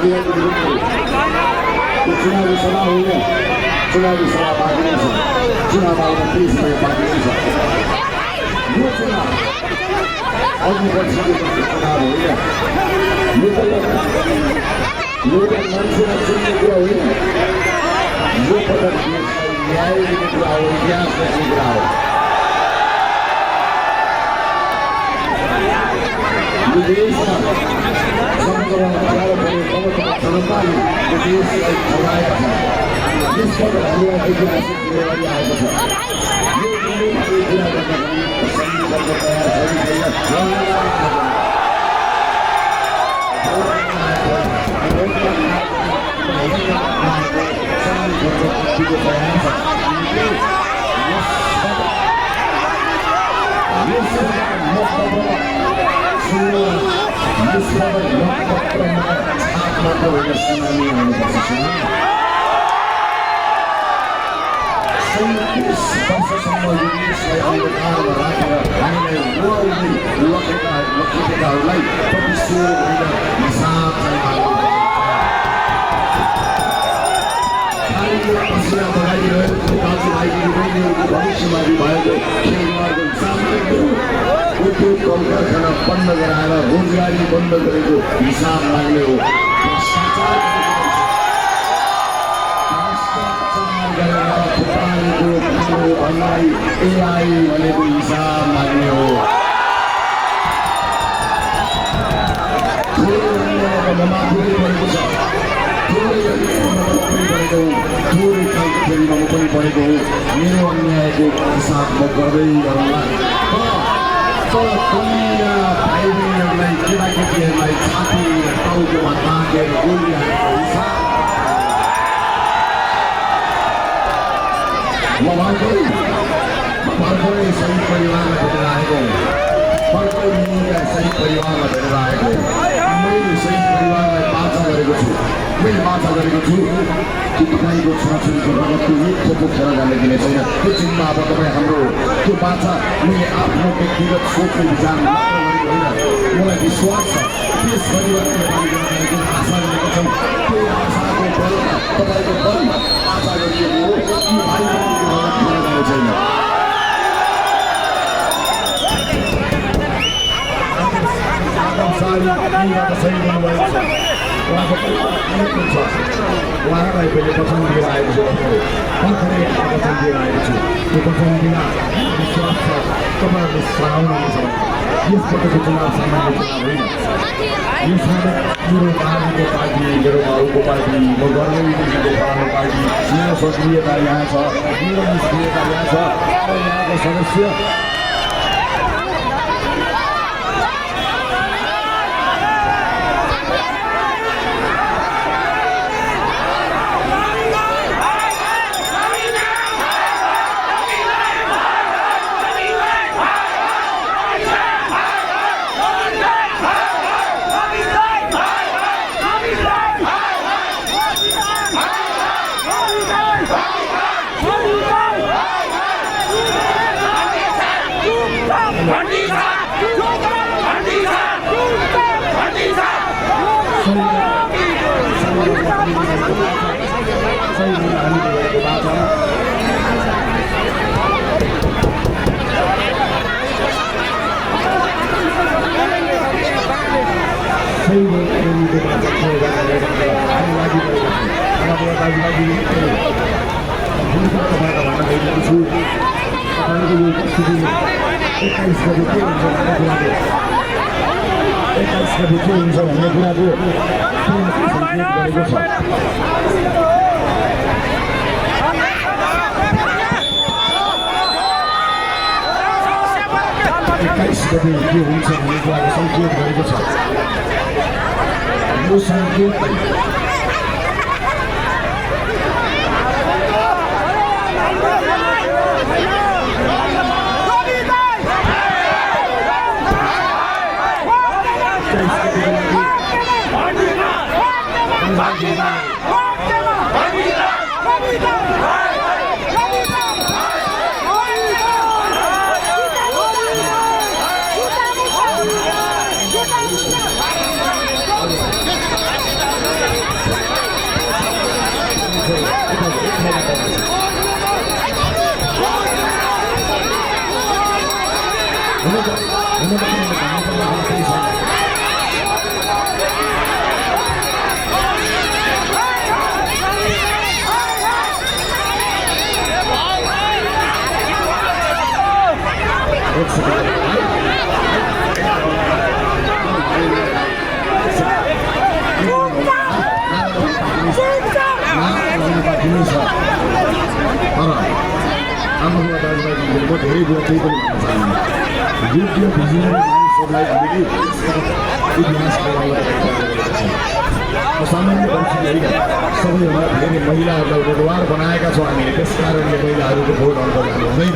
चुनावी सभा होइन चुनावी सभा बाँकी छ चुनाव आउन 30 समय बाँकी छ यो चुनाव अघि बढिसकेको चुनाव होइन यो त मान्छेलाई चिन्ने कुरा होइन यो पटक देशलाई न्याय दिने कुरा हो इतिहास लेख्ने कुरा हो यो देशमा संक्रमण गाह्रो परे जनताले यो देशलाई हराएका छन् यसबाट हामीलाई ऐतिहासिक जिम्मेवारी आएको छ यो जिम्मेवारी पुरा गर्न संविधानको तयार वर्षसम्म यो देशलाई अन्धकारमा राखेर हामीलाई लखेटेकाहरूलाई प्रतिशोध गरेर हिसाब चाहिएको पसिना बगाइरहेको दाजुभाइको बहिनीहरूको भविष्यवादी भएको खेलवाडको सामने उद्योग कल कारखाना बन्द गराएर रोजगारी बन्द गरेको हिसाब माग्ने हो भ्रष्टाचार गरेर फुटाएको अनलाइन एआई भनेको हिसाब माग्ने हो मेरो अन्यायको हिसाब म गर्दै गरौँला तर भाइ बहिनीहरूलाई केटाकेटीहरूलाई छाती टाउकोमा ताकेर बोलिरहेको हिसाब म भर्खरै सही परिवारमा भेटेर आएको भर्खर मिनीलाई सही परिवारमा भेटेर आएको मैले सही परिवारलाई बाचा गरेको छु मैले बाचा गरेको छु कि तपाईँको छोराछोरीको रगतको एक थोपो खेर जाने दिने छैन त्यो चिन्ता अब तपाईँ हाम्रो त्यो बाचा मैले आफ्नो व्यक्तिगत सोचको विचार मात्र गरेको होइन मलाई विश्वास छ त्यस परिवारले जुन आशा गरेको छौँ त्यो आशाको बलमा तपाईँको बलमा आशा गरिएको हो कि भाइ बहिनीको रगत खेर जाने छैन सही गर्नुभएको छ उहाँको छ उहाँलाई मैले वचन दिएर आएको छु भर्खरै वचन दिएर आएको छु त्यो वचन दिन विश्वास छ तपाईँहरूले सराउनुहुन्छ यसपटकको चुनाव सामान्य चुनाव होइन यो साधक मेरो बाबुको पार्टी मेरो बाबुको पार्टी म गर्दै दिदीको बाबुको पार्टी मेरो सक्रियता यहाँ छ मेरो निष्क्रियता यहाँ छ यहाँको सदस्य भन्ने कुराको गरेको छ 21 गते के हुन्छ भन्ने कुराको सङ्केत गरेको छ यो सङ्केत धेरै कुरा केही पनि भन्न चाहन्छु योग्य भिजनरी मानिसहरूलाई हामीले इतिहास सामान्य परिस्थिति होइन सबैभन्दा धेरै महिलाहरूलाई उम्मेदवार बनाएका छौँ हामीले त्यस कारणले महिलाहरूको भोट अङ्क जानु हुँदैन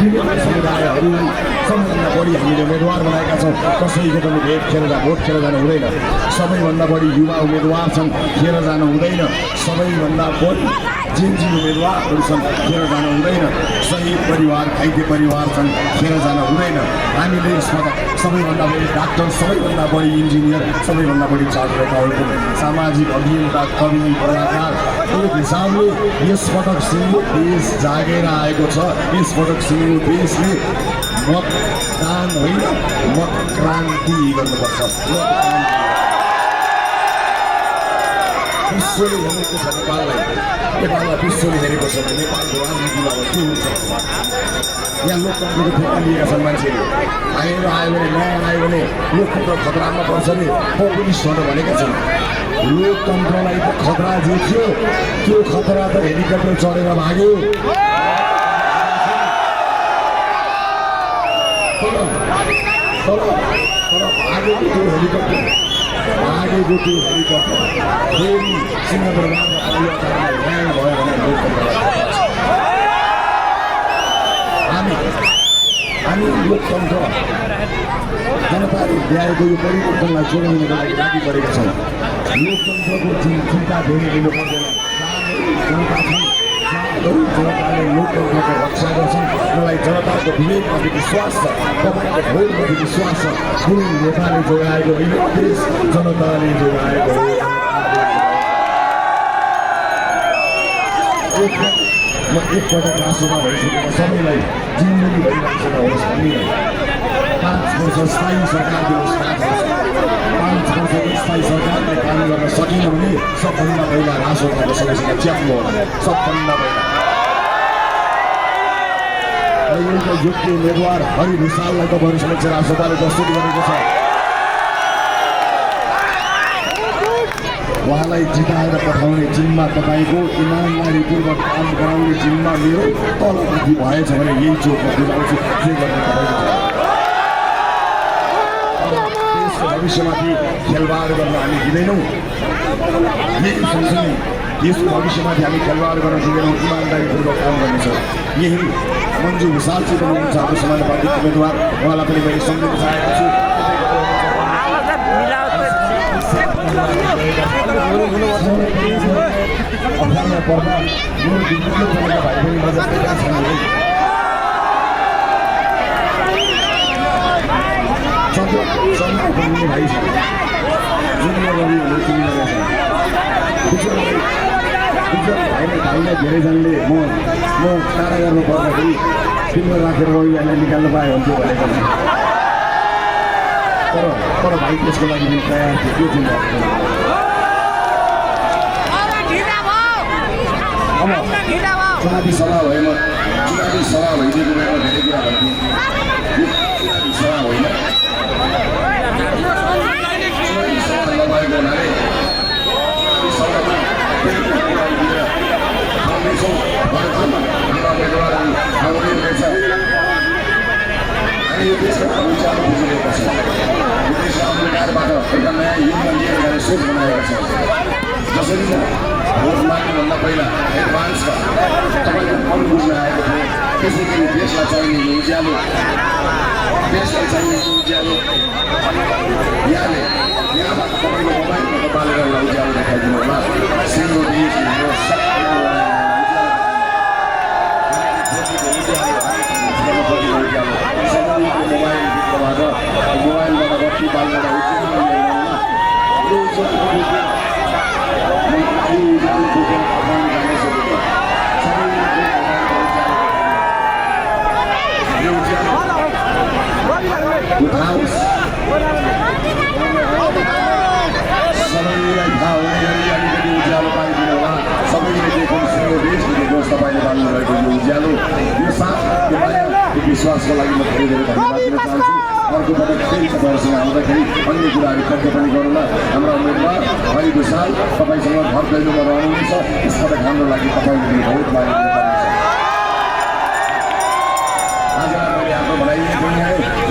समुदायहरूलाई सबैभन्दा बढी हामीले उम्मेदवार बनाएका छौँ कसैको पनि भोट खेर जानु हुँदैन सबैभन्दा बढी युवा उम्मेदवार छन् खेर जानु हुँदैन सबैभन्दा बढी जेन्जी उम्मेदवारहरू छन् खेर जानु हुँदैन सही परिवार खाइते परिवार छन् खेर जानु हुँदैन हामीले यसमा सबैभन्दा बढी डाक्टर सबैभन्दा बढी इन्जिनियर सबैभन्दा बढी चार्टर्ड एकाउन्टेन्ट सामाजिक अभियन्ता कवि कलाकार एक हिसाबले यसपटक सिङ्गो देश जागेर आएको छ यसपटक सिङ्गो देशले मतदान होइन मतक्रान्ति गर्नुपर्छ विश्वले हेरेको छ नेपाललाई विश्वले हेरेको छ भने नेपालको राजनीतिमा अब के हुन्छ यहाँ लोकतन्त्रको ठेक्का लिएका छन् मान्छेले आयो भने नयाँ आयो भने लोकतन्त्र खतरामा पर्छ नि पपुलिस्टहरू भनेका छन् लोकतन्त्रलाई त खतरा जे थियो त्यो खतरा त हेलिकप्टर चढेर भाग्यो तर भागेको त्यो हेलिकप्टर फेरि सिंहदरबारमा न्याय भयो भने हामी लोकतन्त्र जनताले ल्याएको यो परिवर्तनलाई जोगाउनको लागि लागि परेका छौँ लोकतन्त्रको चिन्ता धेरै लिनु पर्दैन जनताले लोकतन्त्रको रक्षा गर्छन् मलाई जनताको विवेकमाथि विश्वास छ तपाईँको भोटमाथि विश्वास छ कुनै नेताले जोगाएको होइन देश जनताले जोगाएको म एकपटक राष्ट्रमा भइसकेको सबैलाई जिन्दगी भइरहेको होस् भन्ने 5 वर्ष स्थायी सरकार दिनुहोस् 5 वर्षको स्थायी सरकारले काम गर्न सकिन भने सबभन्दा पहिला राष्ट्रको समस्या च्याप्नु होला सबभन्दा पहिला एउटा योग्य उम्मेदवार हरि विशाललाई तपाईँहरू समक्ष राष्ट्रपालले प्रस्तुत गरेको छ उहाँलाई जिताएर पठाउने जिम्मा तपाईँको इमानदारीपूर्वक काम गराउने जिम्मा मेरो तलमाथि भएछ भने यही चोकमा बुझाउँछु के गर्ने तपाईँको देशको भविष्यमाथि खेलवाड गर्न हामी दिँदैनौँ यही सँगसँगै देशको भविष्यमाथि हामी खेलवाड गर्न दिँदैनौँ इमानदारीपूर्वक काम गर्नेछौँ यही मन्जु विशालजी पनि हुनुहुन्छ हाम्रो समानुपातिक उम्मेदवार उहाँलाई पनि मैले सम्झिन चाहेको छु अप्ठ्यारोमा पर्दा यो विद्युतीय चलेका भाइ बहिनी जस्तै छन् चन्द्र भाइ छ जुनियर रविहरू भाइलाई धेरैजनाले म टाढा गर्नु पर्दाखेरि तिम्रो राखेर रविलाई निकाल्नु पायो हुन्थ्यो भनेको तर भाइ त्यसको लागि पनि तयार थियो त्यो चिन्ता अब चुनावी सभा भए म चुनावी सभा भइदिएको बेला धेरै कुरा भन्थेँ चुनावी सभा होइन चुनावी सभा नभएको हुनाले सभामा आउँदैछौँ हाम्रा उम्मेदवारहरू आउने रहेछ हामी यो देशका भविष्यमा बुझिरहेका छौँ यो देशका अन्धकारबाट एउटा नयाँ युगमा लिएर जाने सोच बनाएका छौँ जसरी भोट माग्नुभन्दा पहिला एडभान्समा तपाईँको मन बुझ्न आएको थियो त्यसै गरी देशलाई चाहिने उज्यालो देशलाई चाहिने उज्यालो यहाँबाट तपाईँको मोबाइलमा बालेर उज्यालो देखाइदिनु होला सिङ्गो देश सबैको मोबाइलभित्रबाट बत्ती बाल्न सबैलाई थाहा हुने गरी अलिकति उज्यालो पारिदिनु होला सबैले देख्नु सुन्नु देश तपाईँले बाल्नुभएको यो उज्यालो यो साथ यो माया यो विश्वासको लागि म धेरै धेरै धन्यवाद दिन चाहन्छु अर्को पटक फेरि तपाईँहरूसँग आउँदाखेरि अन्य कुराहरू तर्क पनि गरौँला हाम्रो उम्मेदवार हरि विशाल तपाईँसँग घर दैलोमा रहनुहुनेछ यसपटक हाम्रो लागि तपाईँले बहुत माया